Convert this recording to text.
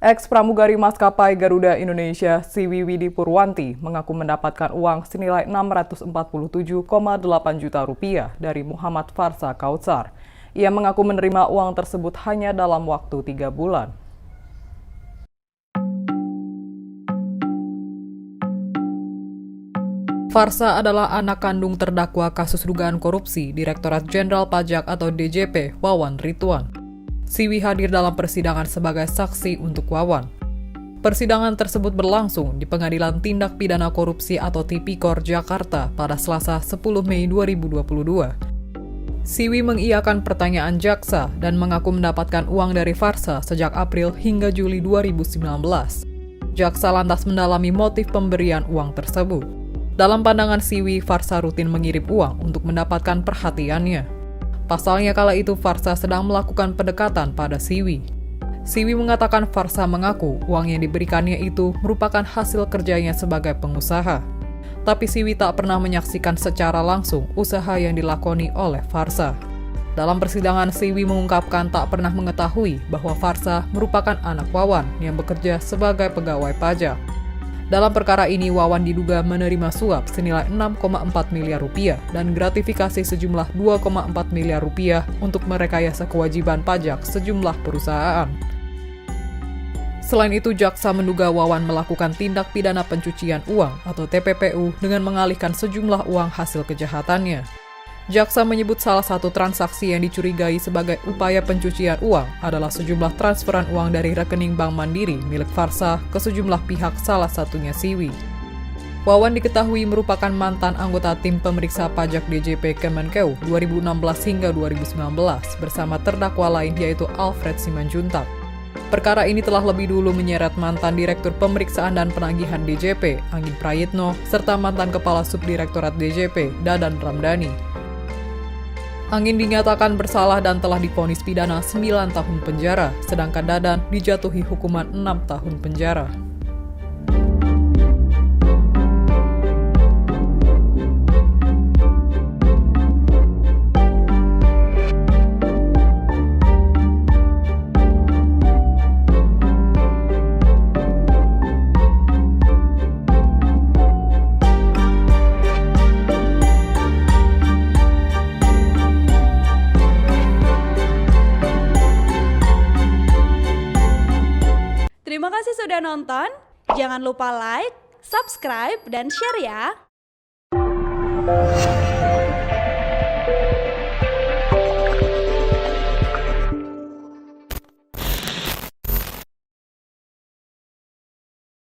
Ex-pramugari maskapai Garuda Indonesia, Siwi Widi Purwanti, mengaku mendapatkan uang senilai 647,8 juta rupiah dari Muhammad Farsa Kautsar. Ia mengaku menerima uang tersebut hanya dalam waktu 3 bulan. Farsa adalah anak kandung terdakwa kasus dugaan korupsi Direktorat Jenderal Pajak atau DJP, Wawan Ritwan. Siwi hadir dalam persidangan sebagai saksi untuk Wawan. Persidangan tersebut berlangsung di Pengadilan Tindak Pidana Korupsi atau Tipikor Jakarta pada Selasa 10 Mei 2022. Siwi mengiyakan pertanyaan jaksa dan mengaku mendapatkan uang dari Farsa sejak April hingga Juli 2019. Jaksa lantas mendalami motif pemberian uang tersebut. Dalam pandangan Siwi, Farsa rutin mengirim uang untuk mendapatkan perhatiannya. Pasalnya kala itu Farsa sedang melakukan pendekatan pada Siwi. Siwi mengatakan Farsa mengaku uang yang diberikannya itu merupakan hasil kerjanya sebagai pengusaha. Tapi Siwi tak pernah menyaksikan secara langsung usaha yang dilakoni oleh Farsa. Dalam persidangan, Siwi mengungkapkan tak pernah mengetahui bahwa Farsa merupakan anak Wawan yang bekerja sebagai pegawai pajak. Dalam perkara ini, Wawan diduga menerima suap senilai 6,4 miliar rupiah dan gratifikasi sejumlah 2,4 miliar rupiah untuk merekayasa kewajiban pajak sejumlah perusahaan. Selain itu, jaksa menduga Wawan melakukan tindak pidana pencucian uang atau TPPU dengan mengalihkan sejumlah uang hasil kejahatannya. Jaksa menyebut salah satu transaksi yang dicurigai sebagai upaya pencucian uang adalah sejumlah transferan uang dari rekening Bank Mandiri milik Farsa ke sejumlah pihak, salah satunya Siwi. Wawan diketahui merupakan mantan anggota tim pemeriksa pajak DJP Kemenkeu 2016 hingga 2019 bersama terdakwa lain yaitu Alfred Simanjuntak. Perkara ini telah lebih dulu menyeret mantan Direktur Pemeriksaan dan Penagihan DJP, Anggit Prayitno, serta mantan Kepala Subdirektorat DJP, Dadan Ramdhani. Anggit dinyatakan bersalah dan telah divonis pidana 9 tahun penjara, sedangkan Dadan dijatuhi hukuman 6 tahun penjara. Terima kasih sudah nonton. Jangan lupa like, subscribe, dan share ya.